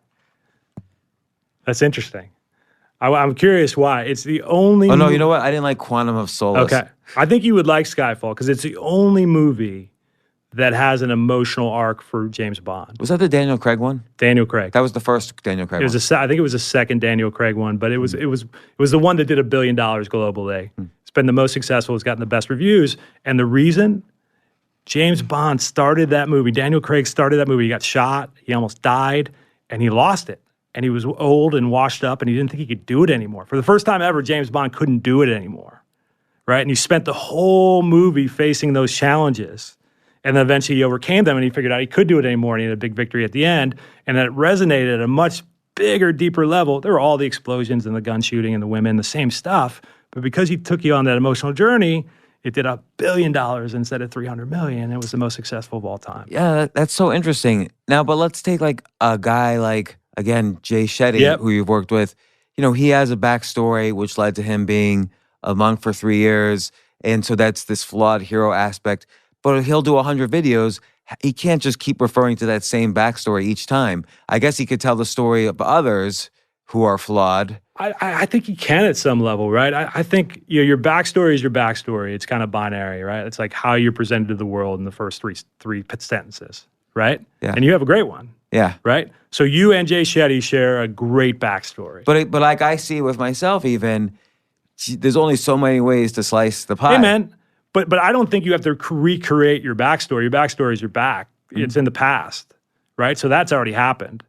S4: I'm curious why. It's the only
S1: Oh, no, you know what? I didn't like Quantum of Solace.
S4: Okay. I think you would like Skyfall because it's the only movie that has an emotional arc for James Bond.
S1: Was that the Daniel Craig one?
S4: Daniel Craig.
S1: That was the first Daniel Craig one.
S4: I think it was the second Daniel Craig one, but it was the one that did $1 billion globally. It's been the most successful. It's gotten the best reviews. And the reason James Bond started that movie, Daniel Craig started that movie. He got shot. He almost died, and he lost it. And he was old and washed up, and he didn't think he could do it anymore. For the first time ever, James Bond couldn't do it anymore, right? And he spent the whole movie facing those challenges. And then eventually he overcame them, and he figured out he could do it anymore, and he had a big victory at the end. And that resonated at a much bigger, deeper level. There were all the explosions and the gun shooting and the women, the same stuff. But because he took you on that emotional journey, it did $1 billion instead of $300 million. It was the most successful of all time.
S1: Yeah, that's so interesting. Now, but let's take like a guy like, again, Jay Shetty, who you've worked with. You know, he has a backstory which led to him being a monk for 3 years. And so that's this flawed hero aspect. But he'll do 100 videos. He can't just keep referring to that same backstory each time. I guess he could tell the story of others who are flawed.
S4: I think he can at some level, right? I think your backstory is your backstory. It's kind of binary, right? It's like how you're presented to the world in the first three sentences, right?
S1: Yeah.
S4: And you have a great one.
S1: Yeah.
S4: Right? So you and Jay Shetty share a great backstory.
S1: But like I see with myself even, there's only so many ways to slice the pie.
S4: Hey, man. But I don't think you have to recreate your backstory. Your backstory is your back. It's in the past, right? So that's already happened.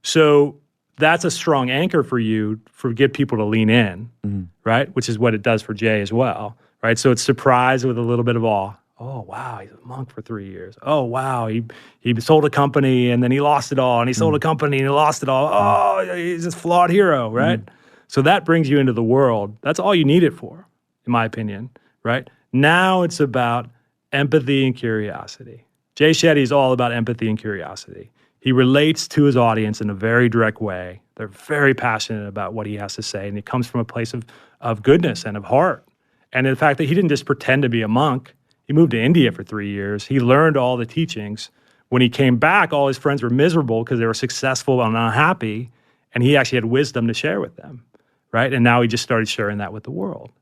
S4: So that's a strong anchor for you for get people to lean in, right? Which is what it does for Jay as well, right? So it's surprise with a little bit of awe. Oh, wow, he's a monk for 3 years. Oh, wow, he sold a company and then he lost it all. And he sold a company and he lost it all. Oh, he's this flawed hero, right? So that brings you into the world. That's all you need it for, in my opinion, right? Now it's about empathy and curiosity. Jay Shetty is all about empathy and curiosity. He relates to his audience in a very direct way. They're very passionate about what he has to say, and it comes from a place of goodness and of heart. And the fact that he didn't just pretend to be a monk. He moved to India for 3 years. He learned all the teachings. When he came back, all his friends were miserable because they were successful and unhappy, and he actually had wisdom to share with them, right? And now he just started sharing that with the world,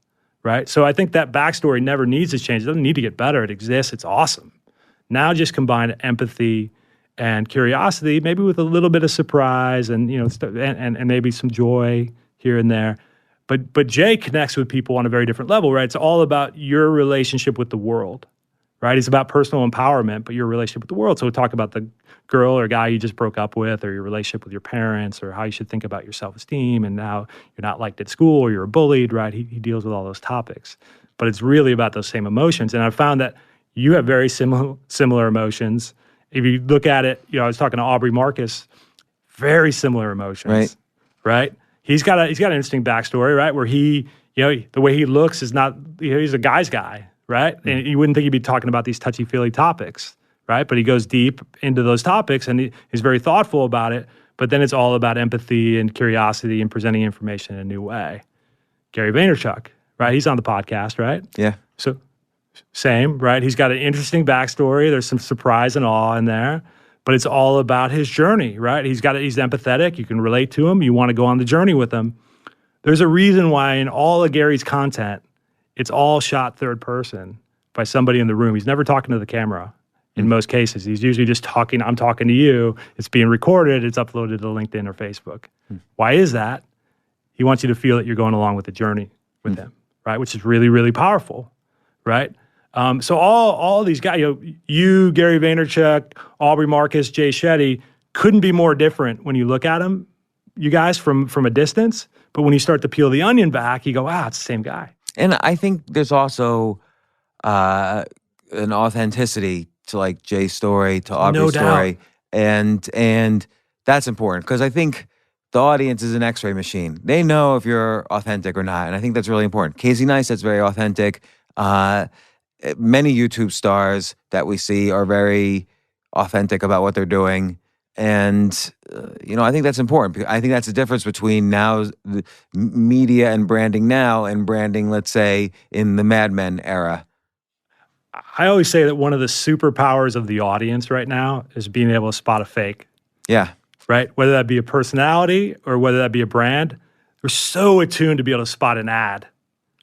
S4: right? So I think that backstory never needs to change. It doesn't need to get better. It exists. It's awesome. Now just combine empathy and curiosity, maybe with a little bit of surprise and and maybe some joy here and there. But Jay connects with people on a very different level, right? It's all about your relationship with the world, right? It's about personal empowerment, but your relationship with the world. So we'll talk about the girl or guy you just broke up with, or your relationship with your parents, or how you should think about your self-esteem and how you're not liked at school or you're bullied, right? He deals with all those topics. But it's really about those same emotions. And I found that you have very similar emotions. If you look at it, I was talking to Aubrey Marcus, very similar emotions, right? He's got an interesting backstory, right? Where he, the way he looks is not, he's a guy's guy, right? And you wouldn't think he'd be talking about these touchy-feely topics, right? But he goes deep into those topics and he's very thoughtful about it. But then it's all about empathy and curiosity and presenting information in a new way. Gary Vaynerchuk, right? He's on the podcast, right?
S1: Yeah.
S4: So same, right? He's got an interesting backstory. There's some surprise and awe in there. but it's all about his journey, right? He's empathetic. You can relate to him. You want to go on the journey with him. There's a reason why in all of Gary's content, it's all shot third person by somebody in the room. He's never talking to the camera in most cases. He's usually just talking, I'm talking to you. It's being recorded. It's uploaded to LinkedIn or Facebook. Why is that? He wants you to feel that you're going along with the journey with him, right? Which is really, really powerful, right? So all these guys, you, Gary Vaynerchuk, Aubrey Marcus, Jay Shetty, couldn't be more different when you look at them, you guys, from a distance. But when you start to peel the onion back, you go, wow, it's the same guy.
S1: And I think there's also an authenticity to like Jay's story, to Aubrey's story. And that's important because I think the audience is an x-ray machine. They know if you're authentic or not. And I think that's really important. Casey Neistat's very authentic. Many YouTube stars that we see are very authentic about what they're doing. And, I think that's important. I think that's the difference between now the media and branding now and branding, let's say, in the Mad Men era.
S4: I always say that one of the superpowers of the audience right now is being able to spot a fake.
S1: Yeah.
S4: Right? Whether that be a personality or whether that be a brand, they're so attuned to be able to spot an ad.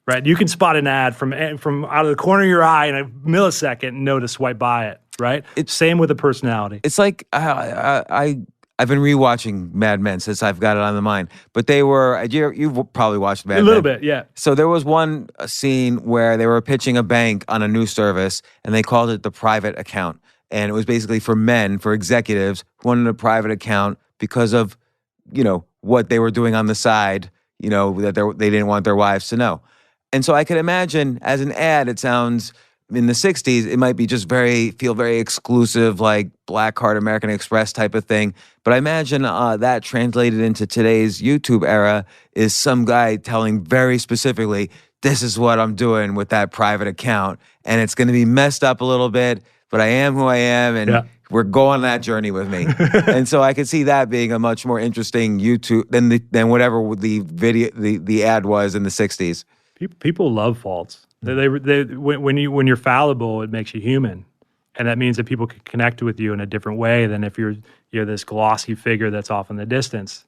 S4: Right? You can spot an ad from out of the corner of your eye in a millisecond and know to swipe by it. Right? It's same with a personality.
S1: It's like I've been rewatching Mad Men since I've got it on the mind. But they were you've probably watched Mad Men.
S4: A little bit, yeah.
S1: So there was one scene where they were pitching a bank on a new service, and they called it the private account. And it was basically for men, for executives who wanted a private account because of, what they were doing on the side, that they didn't want their wives to know. And so I could imagine as an ad, it sounds in the 60s, it might be just feel very exclusive, like Blackheart, American Express type of thing. But I imagine that translated into today's YouTube era is some guy telling very specifically, this is what I'm doing with that private account. And it's going to be messed up a little bit, but I am who I am. And we're going on that journey with me. And so I could see that being a much more interesting YouTube than whatever the video, the ad was in the 60s.
S4: People love faults. When you're fallible, it makes you human, and that means that people can connect with you in a different way than if you're this glossy figure that's off in the distance.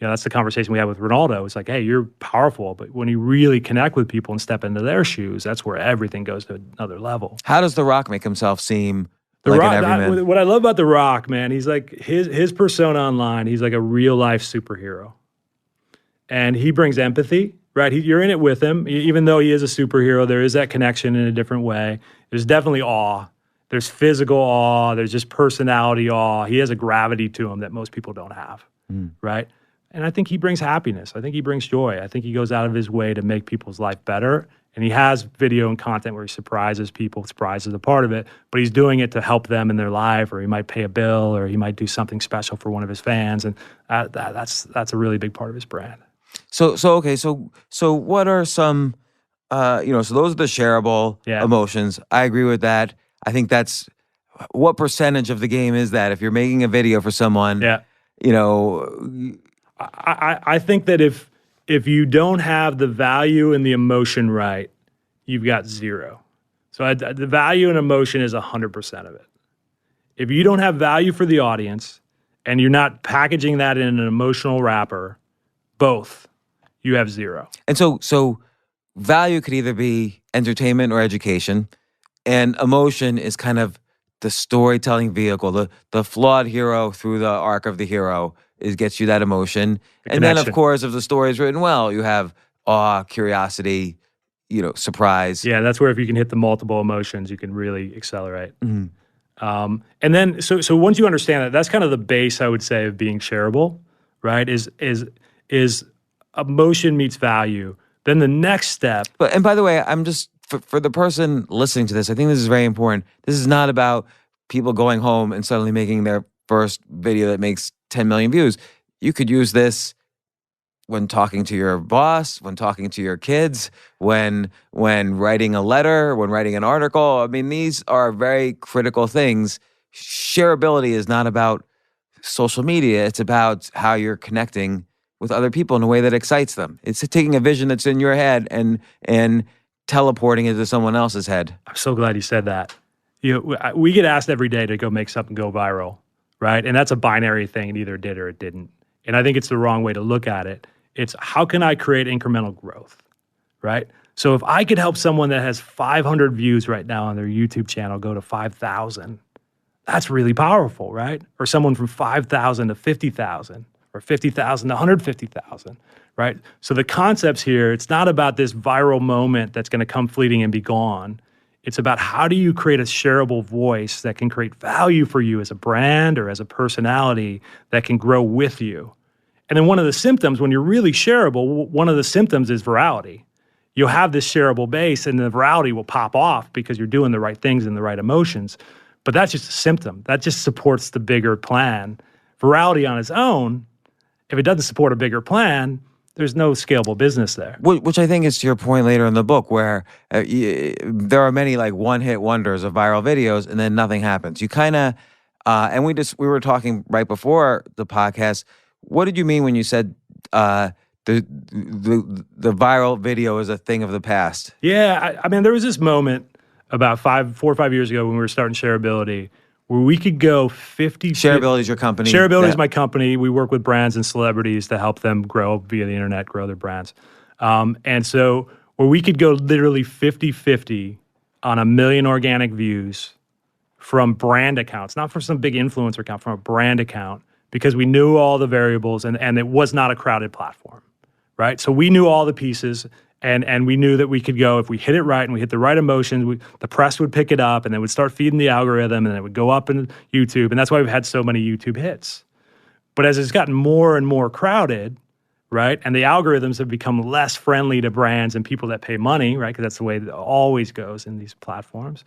S4: That's the conversation we had with Ronaldo. It's like, hey, you're powerful, but when you really connect with people and step into their shoes, that's where everything goes to another level.
S1: How does The Rock make himself seem like an everyman?
S4: What I love about The Rock, man, he's like his persona online. He's like a real life superhero, and he brings empathy. Right, you're in it with him. Even though he is a superhero, there is that connection in a different way. There's definitely awe. There's physical awe. There's just personality awe. He has a gravity to him that most people don't have, right? And I think he brings happiness. I think he brings joy. I think he goes out of his way to make people's life better. And he has video and content where he surprises people. Surprise is a part of it, but he's doing it to help them in their life, or he might pay a bill, or he might do something special for one of his fans, and that's a really big part of his brand.
S1: So what are some, so those are the shareable emotions. I agree with that. I think that's, what percentage of the game is that? If you're making a video for someone,
S4: I think that if you don't have the value and the emotion right, you've got zero. So the value and emotion is 100% of it. If you don't have value for the audience and you're not packaging that in an emotional wrapper, both, you have zero.
S1: And so value could either be entertainment or education, and emotion is kind of the storytelling vehicle. The flawed hero through the arc of the hero gets you that emotion. And then, of course, if the story is written well, you have awe, curiosity, surprise.
S4: Yeah, that's where if you can hit the multiple emotions, you can really accelerate. Mm-hmm. And then, so once you understand that, that's kind of the base, I would say, of being shareable, right? Is emotion meets value. Then the next step.
S1: And by the way, I'm just, for the person listening to this, I think this is very important. This is not about people going home and suddenly making their first video that makes 10 million views. You could use this when talking to your boss, when talking to your kids, when writing a letter, when writing an article. I mean, these are very critical things. Shareability is not about social media. It's about how you're connecting with other people in a way that excites them. It's taking a vision that's in your head and teleporting it to someone else's head.
S4: I'm so glad you said that. We get asked every day to go make something go viral, right? And that's a binary thing. It either did or it didn't. And I think it's the wrong way to look at it. It's how can I create incremental growth, right? So if I could help someone that has 500 views right now on their YouTube channel go to 5,000, that's really powerful, right? Or someone from 5,000 to 50,000 or 50,000 to 150,000, right? So the concepts here, it's not about this viral moment that's going to come fleeting and be gone. It's about how do you create a shareable voice that can create value for you as a brand or as a personality that can grow with you. And then one of the symptoms, when you're really shareable, one of the symptoms is virality. You'll have this shareable base and the virality will pop off because you're doing the right things and the right emotions. But that's just a symptom. That just supports the bigger plan. Virality on its own, if it doesn't support a bigger plan, there's no scalable business there.
S1: Which I think is to your point later in the book, where there are many like one-hit wonders of viral videos, and then nothing happens. You kind of, and we were talking right before the podcast. What did you mean when you said the viral video is a thing of the past?
S4: Yeah, I mean, there was this moment about 4 or 5 years ago when we were starting Shareability, where we could go 50.
S1: Shareability is your company.
S4: Shareability is my company. We work with brands and celebrities to help them grow via the internet, grow their brands. And so where we could go literally 50-50 on 1 million organic views from brand accounts, not from some big influencer account, from a brand account, because we knew all the variables and it was not a crowded platform, right? So we knew all the pieces. And we knew that we could go, if we hit it right and we hit the right emotions, the press would pick it up and they would start feeding the algorithm and it would go up in YouTube. And that's why we've had so many YouTube hits. But as it's gotten more and more crowded, right, and the algorithms have become less friendly to brands and people that pay money, right, because that's the way it always goes in these platforms,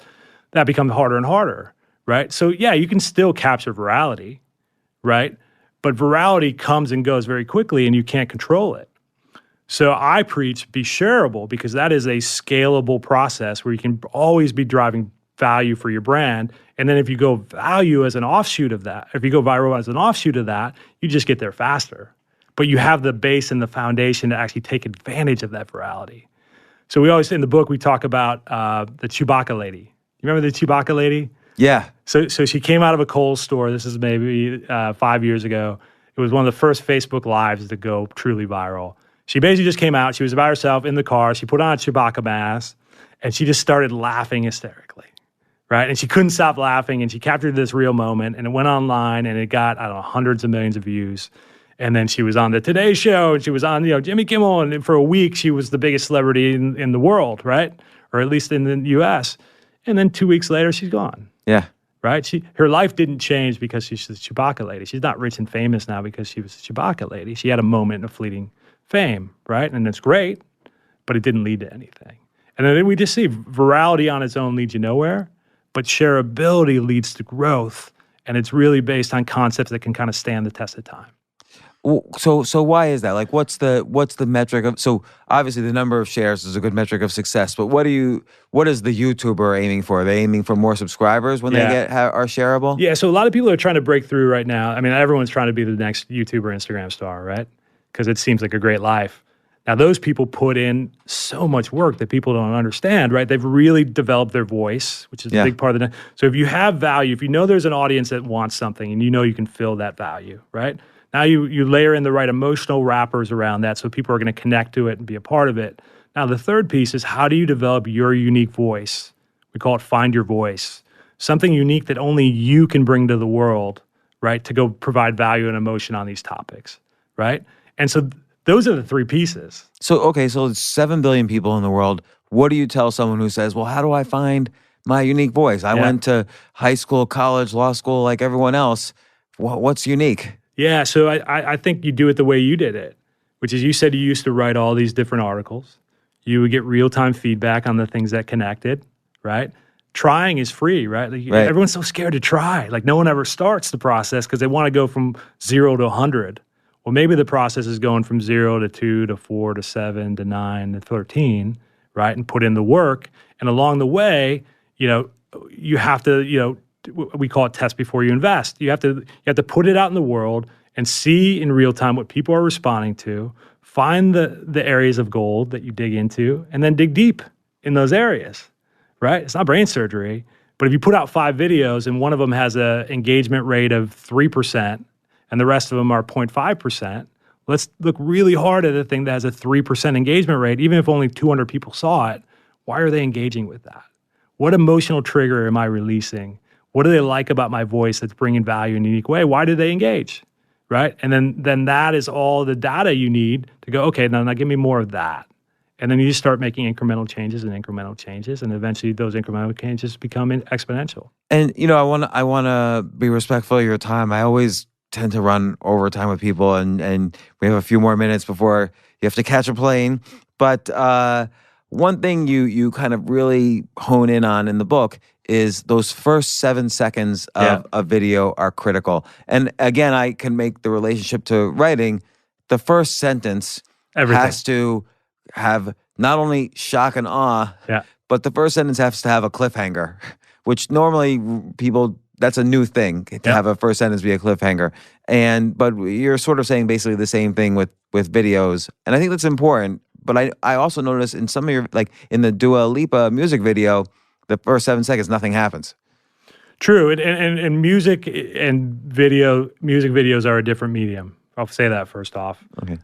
S4: that becomes harder and harder, right? So yeah, you can still capture virality, right? But virality comes and goes very quickly and you can't control it. So I preach be shareable because that is a scalable process where you can always be driving value for your brand. And then if you go value as an offshoot of that, if you go viral as an offshoot of that, you just get there faster. But you have the base and the foundation to actually take advantage of that virality. So we always, in the book, we talk about the Chewbacca lady. You remember the Chewbacca lady?
S1: Yeah.
S4: So she came out of a Kohl's store. This is maybe 5 years ago. It was one of the first Facebook Lives to go truly viral. She basically just came out. She was by herself in the car. She put on a Chewbacca mask, and she just started laughing hysterically, right? And she couldn't stop laughing, and she captured this real moment, and it went online, and it got, I don't know, hundreds of millions of views. And then she was on the Today Show, and she was on, Jimmy Kimmel, and for a week, she was the biggest celebrity in the world, right? Or at least in the U.S. And then 2 weeks later, she's gone.
S1: Yeah.
S4: Right? Her life didn't change because she's the Chewbacca lady. She's not rich and famous now because she was the Chewbacca lady. She had a moment of fleeting fame, right? And it's great, but it didn't lead to anything. And then we just see virality on its own leads you nowhere, but shareability leads to growth. And it's really based on concepts that can kind of stand the test of time.
S1: So why is that? Like, what's the metric of? So obviously, the number of shares is a good metric of success. But what is the YouTuber aiming for? Are they aiming for more subscribers when they are shareable?
S4: Yeah. So a lot of people are trying to break through right now. I mean, everyone's trying to be the next YouTuber, Instagram star, right? Because it seems like a great life. Now, those people put in so much work that people don't understand, right? They've really developed their voice, which is a big part of the. So if you have value, if you know there's an audience that wants something, and you know you can fill that value, right? Now you layer in the right emotional wrappers around that so people are going to connect to it and be a part of it. Now, the third piece is how do you develop your unique voice? We call it find your voice. Something unique that only you can bring to the world, right? To go provide value and emotion on these topics, right? And so those are the three pieces.
S1: So it's 7 billion people in the world. What do you tell someone who says, well, how do I find my unique voice? I went to high school, college, law school like everyone else. What's unique?
S4: Yeah, so I think you do it the way you did it, which is you said you used to write all these different articles. You would get real-time feedback on the things that connected, right? Trying is free, right? Everyone's so scared to try. Like no one ever starts the process because they want to go from 0 to 100. Well, maybe the process is going from 0 to 2 to 4 to 7 to 9 to 13, right? And put in the work. And along the way, you have to, we call it test before you invest. You have to put it out in the world and see in real time what people are responding to, find the areas of gold that you dig into, and then dig deep in those areas, right? It's not brain surgery, But if you put out 5 videos and one of them has an engagement rate of 3% and the rest of them are 0.5%, let's look really hard at a thing that has a 3% engagement rate, even if only 200 people saw it. Why are they engaging with that? What emotional trigger am I releasing? What do they like about my voice that's bringing value in a unique way? Why do they engage, right? And then that is all the data you need to go, okay, now give me more of that. And then you just start making incremental changes, and eventually those incremental changes become exponential.
S1: And I want to be respectful of your time. I always tend to run overtime with people, and we have a few more minutes before you have to catch a plane. But one thing you kind of really hone in on in the book is those first 7 seconds of a video are critical. And again, I can make the relationship to writing. The first sentence has to have not only shock and awe, but the first sentence has to have a cliffhanger, which normally people, that's a new thing to have a first sentence be a cliffhanger. But you're sort of saying basically the same thing with videos. And I think that's important. But I also noticed in some of your, like in the Dua Lipa music video, the first 7 seconds, nothing happens.
S4: True. And music videos are a different medium. I'll say that first off.
S1: Okay.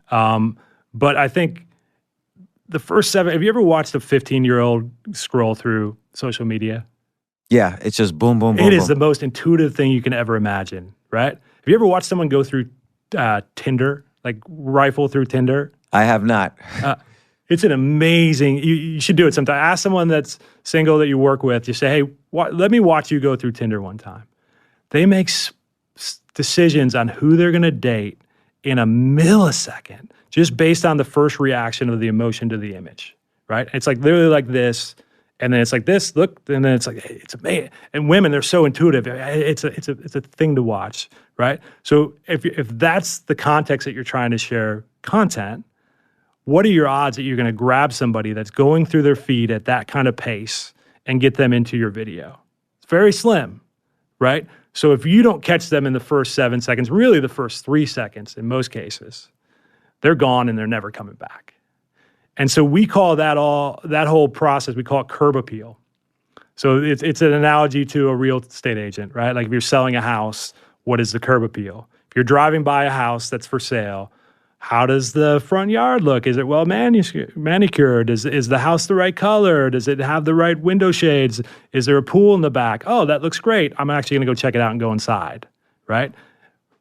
S4: But I think the first 7, have you ever watched a 15-year-old scroll through social media?
S1: Yeah, it's just boom, boom, boom.
S4: It is the most intuitive thing you can ever imagine, right? Have you ever watched someone go through Tinder, like rifle through Tinder?
S1: I have not.
S4: It's an amazing, you should do it sometime. Ask someone that's single that you work with. You say, hey, let me watch you go through Tinder one time. They make decisions on who they're going to date in a millisecond, just based on the first reaction of the emotion to the image, right? It's like literally like this, and then it's like this, look, and then it's like, hey, it's amazing. And women, they're so intuitive. It's a thing to watch, right? So if that's the context that you're trying to share content, what are your odds that you're going to grab somebody that's going through their feed at that kind of pace and get them into your video? It's very slim, right? So if you don't catch them in the first 7 seconds, really the first 3 seconds in most cases, they're gone and they're never coming back. And so we call that whole process, we call it curb appeal. So it's an analogy to a real estate agent, right? Like if you're selling a house, what is the curb appeal? If you're driving by a house that's for sale, how does the front yard look? Is it well manicured? Is the house the right color? Does it have the right window shades? Is there a pool in the back? Oh, that looks great. I'm actually going to go check it out and go inside, right?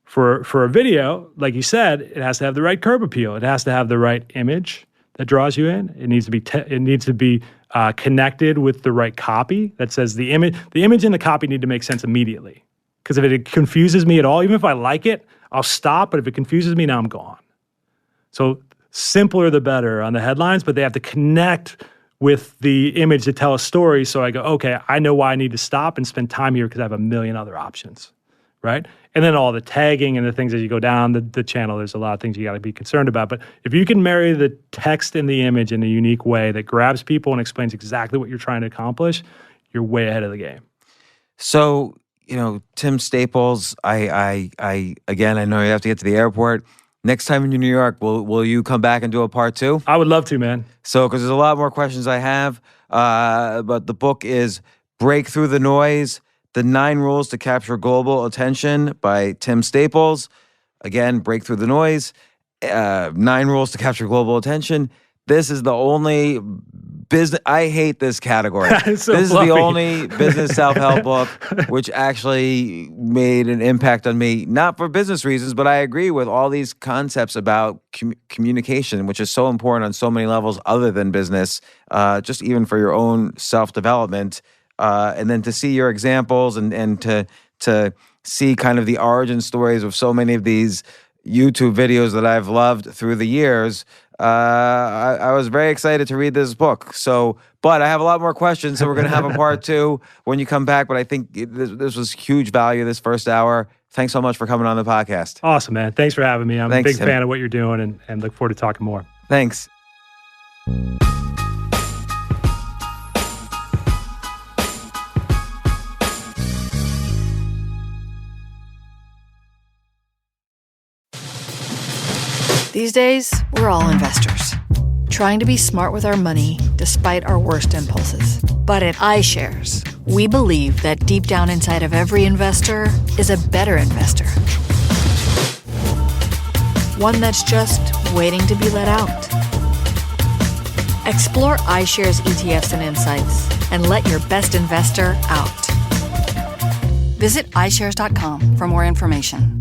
S4: For a video, like you said, it has to have the right curb appeal. It has to have the right image that draws you in. It needs to be connected with the right copy that says the image and the copy need to make sense immediately. Because if it confuses me at all, even if I like it, I'll stop. But if it confuses me, now I'm gone. So simpler the better on the headlines, but they have to connect with the image to tell a story. So I go, okay, I know why I need to stop and spend time here because I have a million other options, right? And then all the tagging and the things as you go down the channel, there's a lot of things you got to be concerned about. But if you can marry the text and the image in a unique way that grabs people and explains exactly what you're trying to accomplish, you're way ahead of the game.
S1: So, Tim Staples, I again, I know you have to get to the airport. Next time in New York, will you come back and do a part 2?
S4: I would love to, man.
S1: So, because there's a lot more questions I have, but the book is Break Through the Noise, The 9 Rules to Capture Global Attention by Tim Staples. Again, Break Through the Noise, 9 Rules to Capture Global Attention. This is the only business, I hate this category.
S4: So
S1: this is
S4: fluffy.
S1: the only business self-help book which actually made an impact on me, not for business reasons, but I agree with all these concepts about communication, which is so important on so many levels other than business, just even for your own self-development. And then to see your examples and to see kind of the origin stories of so many of these YouTube videos that I've loved through the years, I was very excited to read this book. But I have a lot more questions, so we're going to have a part 2 when you come back. But I think this was huge value this first hour. Thanks so much for coming on the podcast.
S4: Awesome, man. Thanks for having me. I'm
S1: Thanks,
S4: a big
S1: Tim.
S4: fan of what you're doing and look forward to talking more.
S1: Thanks.
S5: These days, we're all investors, trying to be smart with our money despite our worst impulses. But at iShares, We believe that deep down inside of every investor is a better investor. One that's just waiting to be let out. Explore iShares ETFs and insights and let your best investor out. Visit iShares.com for more information.